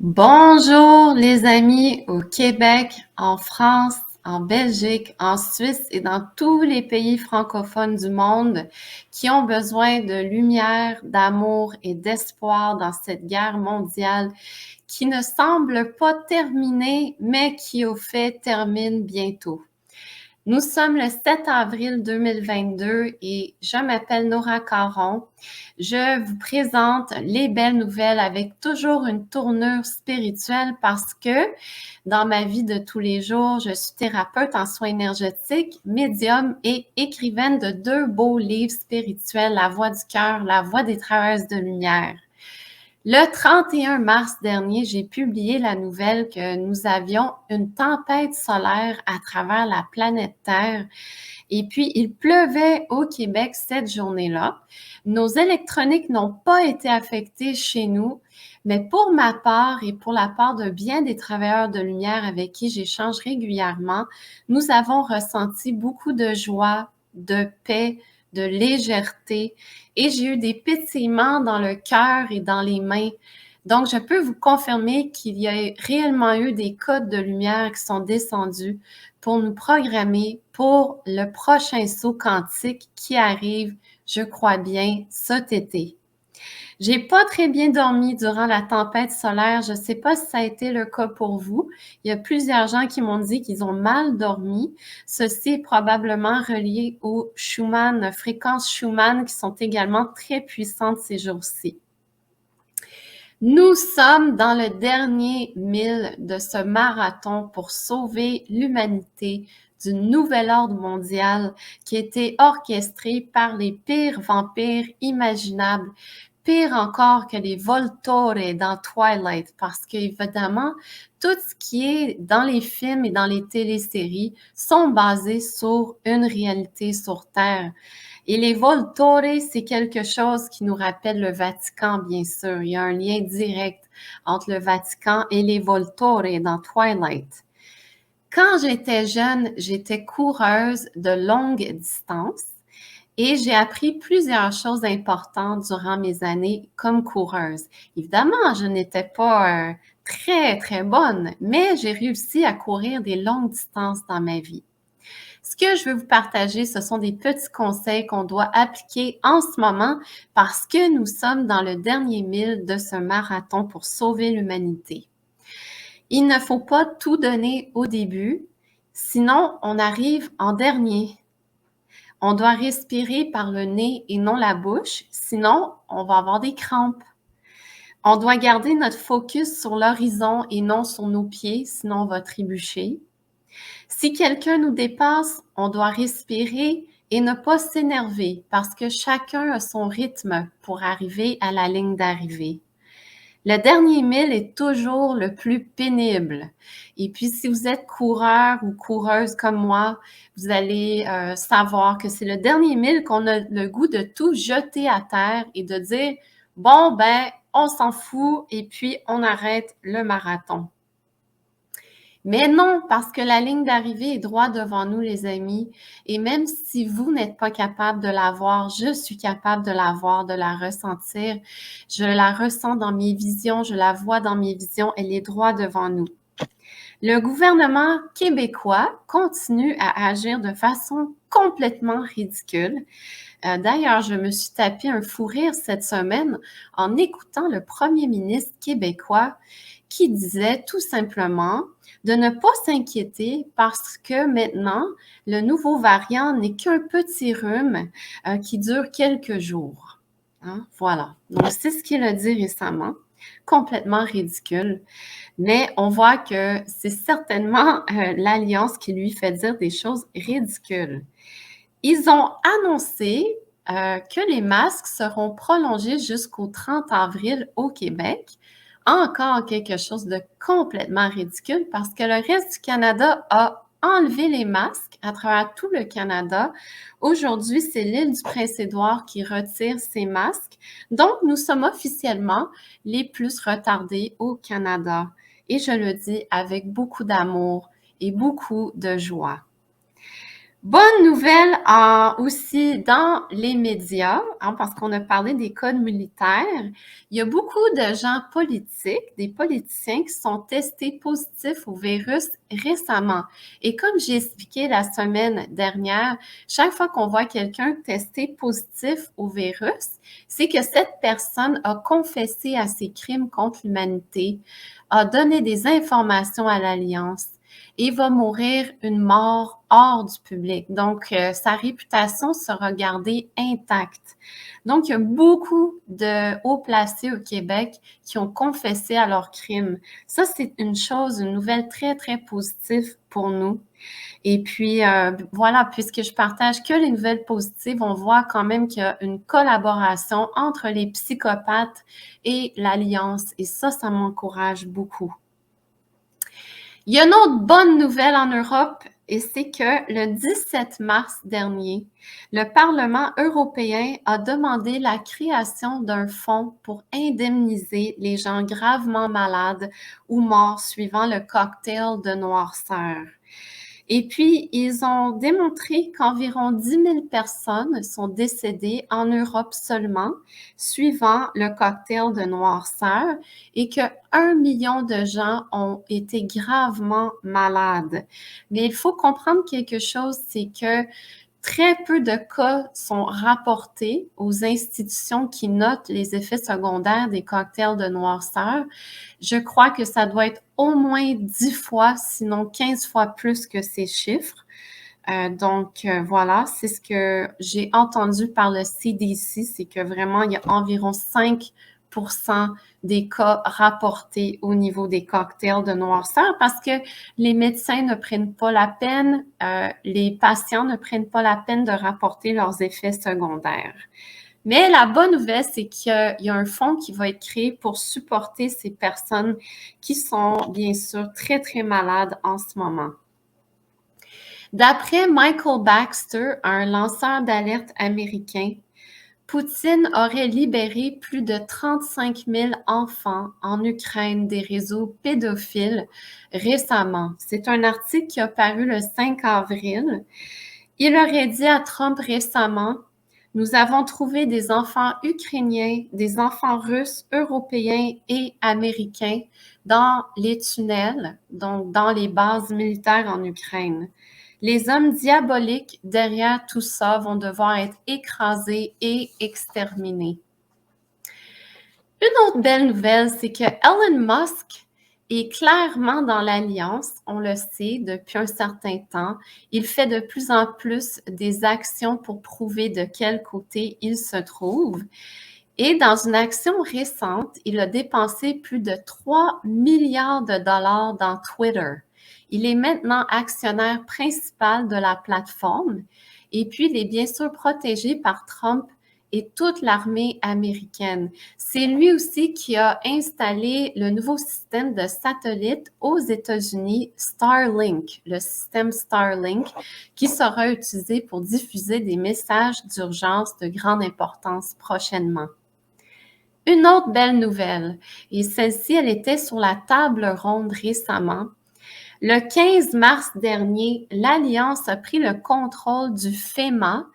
Bonjour les amis au Québec, en France, en Belgique, en Suisse et dans tous les pays francophones du monde qui ont besoin de lumière, d'amour et d'espoir dans cette guerre mondiale qui ne semble pas terminer, mais qui au fait termine bientôt. Nous sommes le 7 avril 2022 et je m'appelle Nora Caron. Je vous présente les belles nouvelles avec toujours une tournure spirituelle parce que dans ma vie de tous les jours, je suis thérapeute en soins énergétiques, médium et écrivaine de 2 beaux livres spirituels, La Voix du cœur, La Voix des travailleuses de lumière. Le 31 mars dernier, j'ai publié la nouvelle que nous avions une tempête solaire à travers la planète Terre et puis il pleuvait au Québec cette journée-là. Nos électroniques n'ont pas été affectées chez nous, mais pour ma part et pour la part de bien des travailleurs de lumière avec qui j'échange régulièrement, nous avons ressenti beaucoup de joie, de paix, de légèreté et j'ai eu des pétillements dans le cœur et dans les mains. Donc, je peux vous confirmer qu'il y a réellement eu des codes de lumière qui sont descendus pour nous programmer pour le prochain saut quantique qui arrive, je crois bien, cet été. J'ai pas très bien dormi durant la tempête solaire. Je sais pas si ça a été le cas pour vous. Il y a plusieurs gens qui m'ont dit qu'ils ont mal dormi. Ceci est probablement relié aux Schumann, fréquences Schumann qui sont également très puissantes ces jours-ci. Nous sommes dans le dernier mille de ce marathon pour sauver l'humanité du nouvel ordre mondial qui a été orchestré par les pires vampires imaginables, pire encore que les Voltores dans Twilight, parce qu'évidemment, tout ce qui est dans les films et dans les téléséries sont basés sur une réalité sur Terre. Et les Voltores, c'est quelque chose qui nous rappelle le Vatican, bien sûr. Il y a un lien direct entre le Vatican et les Voltores dans Twilight. Quand j'étais jeune, j'étais coureuse de longue distance et j'ai appris plusieurs choses importantes durant mes années comme coureuse. Évidemment, je n'étais pas très, très bonne, mais j'ai réussi à courir des longues distances dans ma vie. Ce que je veux vous partager, ce sont des petits conseils qu'on doit appliquer en ce moment parce que nous sommes dans le dernier mille de ce marathon pour sauver l'humanité. Il ne faut pas tout donner au début, sinon on arrive en dernier. On doit respirer par le nez et non la bouche, sinon on va avoir des crampes. On doit garder notre focus sur l'horizon et non sur nos pieds, sinon on va trébucher. Si quelqu'un nous dépasse, on doit respirer et ne pas s'énerver parce que chacun a son rythme pour arriver à la ligne d'arrivée. Le dernier mille est toujours le plus pénible. Et puis, si vous êtes coureur ou coureuse comme moi, vous allez savoir que c'est le dernier mille qu'on a le goût de tout jeter à terre et de dire, bon, ben, on s'en fout et puis on arrête le marathon. Mais non, parce que la ligne d'arrivée est droit devant nous, les amis. Et même si vous n'êtes pas capable de la voir, je suis capable de la voir, de la ressentir. Je la ressens dans mes visions, je la vois dans mes visions, elle est droit devant nous. Le gouvernement québécois continue à agir de façon complètement ridicule. D'ailleurs, je me suis tapé un fou rire cette semaine en écoutant le premier ministre québécois qui disait tout simplement de ne pas s'inquiéter parce que maintenant, le nouveau variant n'est qu'un petit rhume qui dure quelques jours. Hein? Voilà. Donc, c'est ce qu'il a dit récemment. Complètement ridicule. Mais on voit que c'est certainement l'Alliance qui lui fait dire des choses ridicules. Ils ont annoncé que les masques seront prolongés jusqu'au 30 avril au Québec. Encore quelque chose de complètement ridicule parce que le reste du Canada a enlevé les masques à travers tout le Canada. Aujourd'hui, c'est l'île du Prince-Édouard qui retire ses masques. Donc, nous sommes officiellement les plus retardés au Canada. Et je le dis avec beaucoup d'amour et beaucoup de joie. Bonne nouvelle aussi dans les médias, hein, parce qu'on a parlé des codes militaires. Il y a beaucoup de gens politiques, des politiciens qui sont testés positifs au virus récemment. Et comme j'ai expliqué la semaine dernière, chaque fois qu'on voit quelqu'un testé positif au virus, c'est que cette personne a confessé à ses crimes contre l'humanité, a donné des informations à l'Alliance et va mourir une mort hors du public. Donc, sa réputation sera gardée intacte. Donc, il y a beaucoup de hauts placés au Québec qui ont confessé à leurs crimes. Ça, c'est une chose, une nouvelle très, très positive pour nous. Et puis, voilà, puisque je partage que les nouvelles positives, on voit quand même qu'il y a une collaboration entre les psychopathes et l'Alliance. Et ça m'encourage beaucoup. Il y a une autre bonne nouvelle en Europe et c'est que le 17 mars dernier, le Parlement européen a demandé la création d'un fonds pour indemniser les gens gravement malades ou morts suivant le cocktail de noirceur. Et puis, ils ont démontré qu'environ 10 000 personnes sont décédées en Europe seulement, suivant le cocktail de noirceur, et que 1 million de gens ont été gravement malades. Mais il faut comprendre quelque chose, c'est que très peu de cas sont rapportés aux institutions qui notent les effets secondaires des cocktails de noirceur. Je crois que ça doit être au moins 10 fois, sinon 15 fois plus que ces chiffres. Donc, voilà, c'est ce que j'ai entendu par le CDC, c'est que vraiment, il y a environ 5 des cas rapportés au niveau des cocktails de noirceur parce que les médecins ne prennent pas la peine, les patients ne prennent pas la peine de rapporter leurs effets secondaires. Mais la bonne nouvelle, c'est qu'il y a un fonds qui va être créé pour supporter ces personnes qui sont bien sûr très, très malades en ce moment. D'après Michael Baxter, un lanceur d'alerte américain, Poutine aurait libéré plus de 35 000 enfants en Ukraine des réseaux pédophiles récemment. C'est un article qui a paru le 5 avril. Il aurait dit à Trump récemment, nous avons trouvé des enfants ukrainiens, des enfants russes, européens et américains dans les tunnels, donc dans les bases militaires en Ukraine. Les hommes diaboliques derrière tout ça vont devoir être écrasés et exterminés. Une autre belle nouvelle, c'est que Elon Musk est clairement dans l'alliance, on le sait depuis un certain temps. Il fait de plus en plus des actions pour prouver de quel côté il se trouve. Et dans une action récente, il a dépensé plus de 3 milliards de dollars dans Twitter. Il est maintenant actionnaire principal de la plateforme et puis il est bien sûr protégé par Trump et toute l'armée américaine. C'est lui aussi qui a installé le nouveau système de satellite aux États-Unis, Starlink, le système Starlink, qui sera utilisé pour diffuser des messages d'urgence de grande importance prochainement. Une autre belle nouvelle, et celle-ci, elle était sur la table ronde récemment. Le 15 mars dernier, l'Alliance a pris le contrôle du FEMA,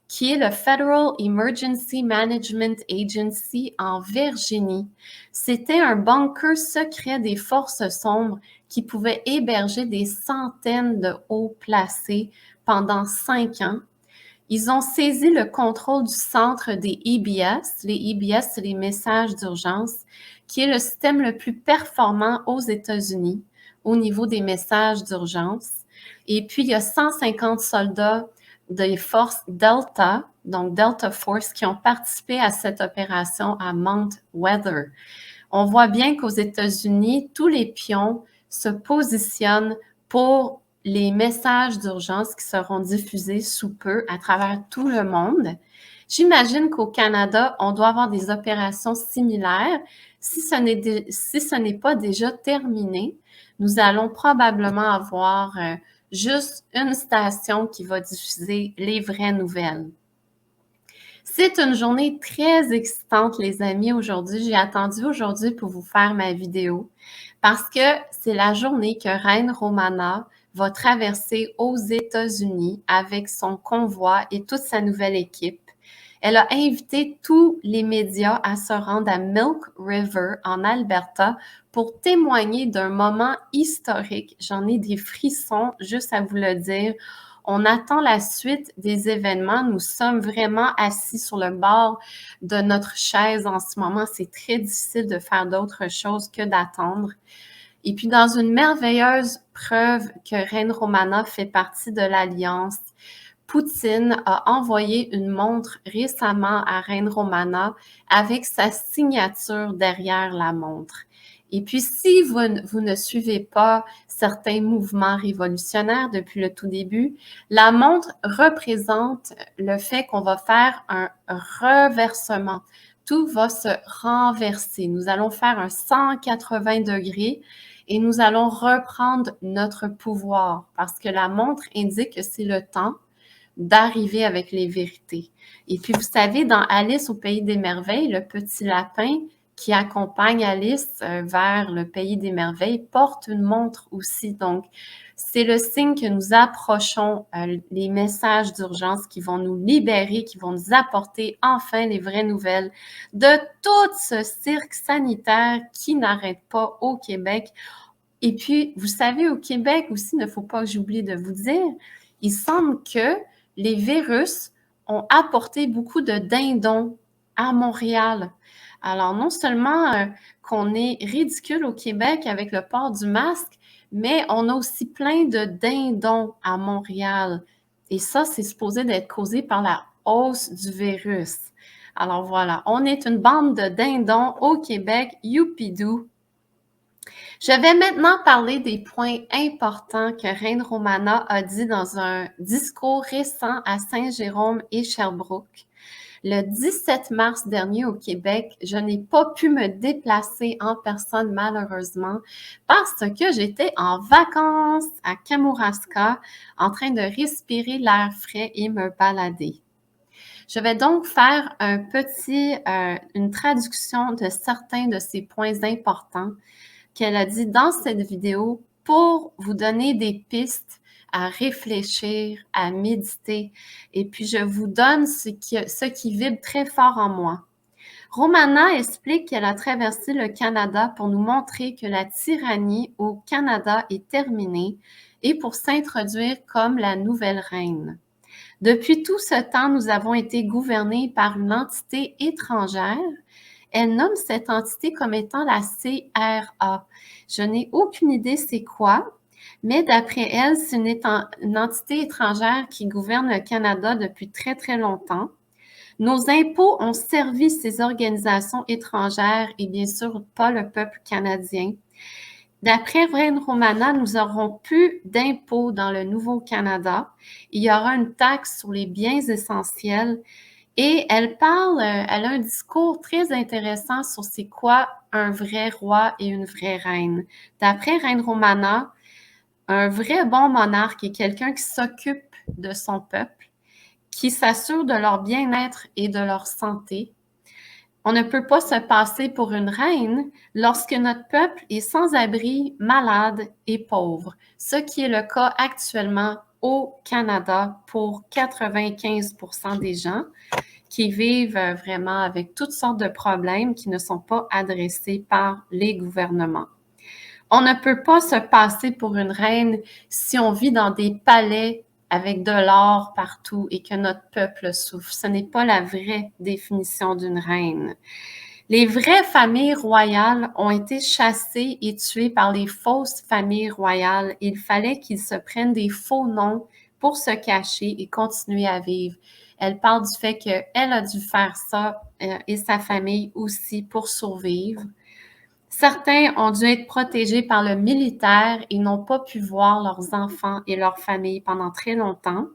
qui est le Federal Emergency Management Agency en Virginie. C'était un bunker secret des forces sombres qui pouvait héberger des centaines de hauts placés pendant 5 ans. Ils ont saisi le contrôle du centre des EBS. Les EBS, c'est les messages d'urgence, qui est le système le plus performant aux États-Unis au niveau des messages d'urgence. Et puis, il y a 150 soldats des forces Delta, donc Delta Force, qui ont participé à cette opération à Mount Weather. On voit bien qu'aux États-Unis, tous les pions se positionnent pour les messages d'urgence qui seront diffusés sous peu à travers tout le monde. J'imagine qu'au Canada, on doit avoir des opérations similaires. Si ce n'est pas déjà terminé, nous allons probablement avoir juste une station qui va diffuser les vraies nouvelles. C'est une journée très excitante, les amis, aujourd'hui. J'ai attendu aujourd'hui pour vous faire ma vidéo parce que c'est la journée que Reine Romana va traverser aux États-Unis avec son convoi et toute sa nouvelle équipe. Elle a invité tous les médias à se rendre à Milk River en Alberta pour témoigner d'un moment historique. J'en ai des frissons juste à vous le dire. On attend la suite des événements. Nous sommes vraiment assis sur le bord de notre chaise en ce moment. C'est très difficile de faire d'autre chose que d'attendre. Et puis, dans une merveilleuse preuve que Reine Romana fait partie de l'Alliance, Poutine a envoyé une montre récemment à Reine Romana avec sa signature derrière la montre. Et puis, si vous ne suivez pas certains mouvements révolutionnaires depuis le tout début, la montre représente le fait qu'on va faire un reversement. Tout va se renverser. Nous allons faire un 180 degrés et nous allons reprendre notre pouvoir parce que la montre indique que c'est le temps d'arriver avec les vérités. Et puis, vous savez, dans Alice au pays des merveilles, le petit lapin qui accompagne Alice vers le pays des merveilles porte une montre aussi. Donc, c'est le signe que nous approchons les messages d'urgence qui vont nous libérer, qui vont nous apporter enfin les vraies nouvelles de tout ce cirque sanitaire qui n'arrête pas au Québec. Et puis, vous savez, au Québec aussi, il ne faut pas que j'oublie de vous dire, il semble que les virus ont apporté beaucoup de dindons à Montréal. Alors, non seulement qu'on est ridicule au Québec avec le port du masque, mais on a aussi plein de dindons à Montréal. Et ça, c'est supposé d'être causé par la hausse du virus. Alors voilà, on est une bande de dindons au Québec, youpidou. Je vais maintenant parler des points importants que Reine Romana a dit dans un discours récent à Saint-Jérôme et Sherbrooke. Le 17 mars dernier au Québec, je n'ai pas pu me déplacer en personne malheureusement parce que j'étais en vacances à Kamouraska en train de respirer l'air frais et me balader. Je vais donc faire une traduction de certains de ces points importants qu'elle a dit dans cette vidéo pour vous donner des pistes à réfléchir, à méditer. Et puis, je vous donne ce qui vibre très fort en moi. Romana explique qu'elle a traversé le Canada pour nous montrer que la tyrannie au Canada est terminée et pour s'introduire comme la nouvelle reine. Depuis tout ce temps, nous avons été gouvernés par une entité étrangère. Elle nomme cette entité comme étant la CRA. Je n'ai aucune idée c'est quoi, mais d'après elle, c'est une entité étrangère qui gouverne le Canada depuis très, très longtemps. Nos impôts ont servi ces organisations étrangères et bien sûr pas le peuple canadien. D'après Reine Romana, nous n'aurons plus d'impôts dans le Nouveau-Canada. Il y aura une taxe sur les biens essentiels. Et elle a un discours très intéressant sur c'est quoi un vrai roi et une vraie reine. D'après Reine Romana, un vrai bon monarque est quelqu'un qui s'occupe de son peuple, qui s'assure de leur bien-être et de leur santé. On ne peut pas se passer pour une reine lorsque notre peuple est sans abri, malade et pauvre, ce qui est le cas actuellement au Canada pour 95% des gens qui vivent vraiment avec toutes sortes de problèmes qui ne sont pas adressés par les gouvernements. On ne peut pas se passer pour une reine si on vit dans des palais avec de l'or partout et que notre peuple souffre. Ce n'est pas la vraie définition d'une reine. Les vraies familles royales ont été chassées et tuées par les fausses familles royales. Il fallait qu'ils se prennent des faux noms pour se cacher et continuer à vivre. Elle parle du fait qu'elle a dû faire ça et sa famille aussi pour survivre. Certains ont dû être protégés par le militaire et n'ont pas pu voir leurs enfants et leurs familles pendant très longtemps.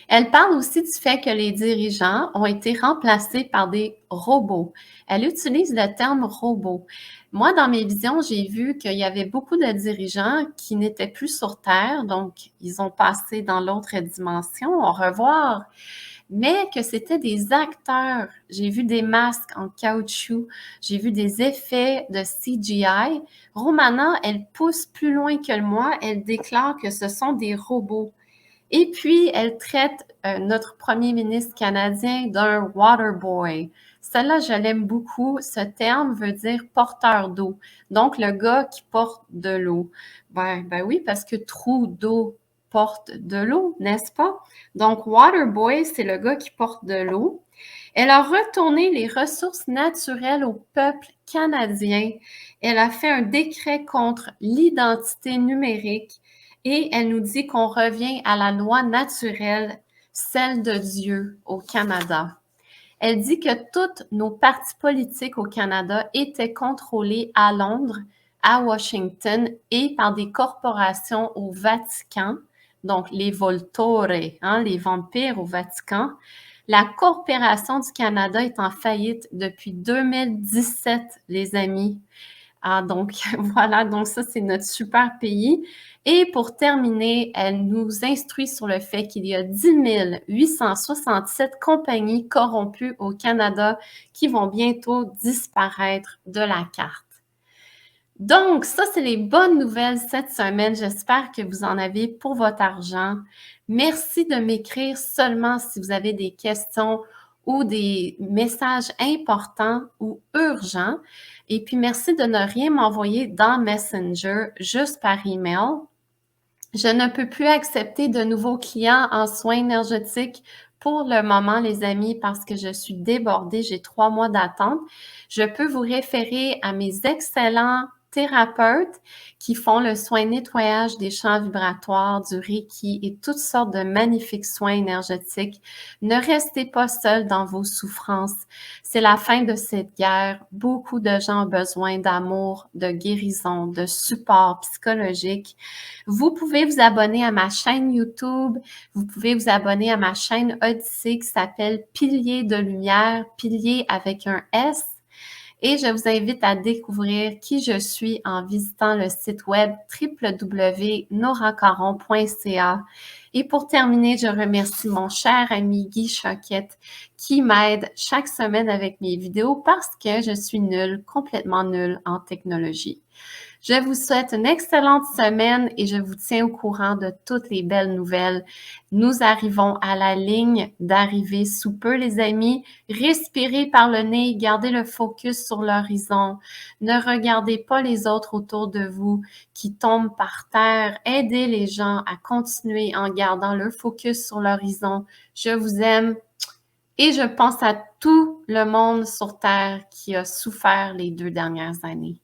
Elle parle aussi du fait que les dirigeants ont été remplacés par des robots. Elle utilise le terme robot. Moi, dans mes visions, j'ai vu qu'il y avait beaucoup de dirigeants qui n'étaient plus sur Terre, donc ils ont passé dans l'autre dimension, au revoir. mais que c'était des acteurs. J'ai vu des masques en caoutchouc, j'ai vu des effets de CGI. Romana, elle pousse plus loin que moi, elle déclare que ce sont des robots. Et puis, elle traite notre premier ministre canadien d'un water boy. Celle-là, je l'aime beaucoup. Ce terme veut dire porteur d'eau. Donc, le gars qui porte de l'eau. Ben oui, parce que trou d'eau porte de l'eau, n'est-ce pas? Donc, water boy, c'est le gars qui porte de l'eau. Elle a retourné les ressources naturelles au peuple canadien. Elle a fait un décret contre l'identité numérique et elle nous dit qu'on revient à la loi naturelle, celle de Dieu au Canada. Elle dit que toutes nos partis politiques au Canada étaient contrôlés à Londres, à Washington et par des corporations au Vatican, donc les Voltore, hein, les vampires au Vatican. La coopération du Canada est en faillite depuis 2017, les amis. Ah, donc voilà, donc ça, c'est notre super pays. Et pour terminer, elle nous instruit sur le fait qu'il y a 10 867 compagnies corrompues au Canada qui vont bientôt disparaître de la carte. Donc, ça, c'est les bonnes nouvelles cette semaine. J'espère que vous en avez pour votre argent. Merci de m'écrire seulement si vous avez des questions ou des messages importants ou urgents. Et puis, merci de ne rien m'envoyer dans Messenger, juste par email. Je ne peux plus accepter de nouveaux clients en soins énergétiques pour le moment, les amis, parce que je suis débordée. J'ai 3 mois d'attente. Je peux vous référer à mes excellents thérapeutes qui font le soin nettoyage des champs vibratoires, du Reiki et toutes sortes de magnifiques soins énergétiques. Ne restez pas seul dans vos souffrances. C'est la fin de cette guerre. Beaucoup de gens ont besoin d'amour, de guérison, de support psychologique. Vous pouvez vous abonner à ma chaîne YouTube. Vous pouvez vous abonner à ma chaîne Odyssée qui s'appelle Piliers de lumière, pilier avec un S. Et je vous invite à découvrir qui je suis en visitant le site web www.noracaron.ca. Et pour terminer, je remercie mon cher ami Guy Choquette qui m'aide chaque semaine avec mes vidéos parce que je suis nulle, complètement nulle en technologie. Je vous souhaite une excellente semaine et je vous tiens au courant de toutes les belles nouvelles. Nous arrivons à la ligne d'arrivée sous peu, les amis. Respirez par le nez, gardez le focus sur l'horizon. Ne regardez pas les autres autour de vous qui tombent par terre. Aidez les gens à continuer en gardant le focus sur l'horizon. Je vous aime et je pense à tout le monde sur Terre qui a souffert les 2 dernières années.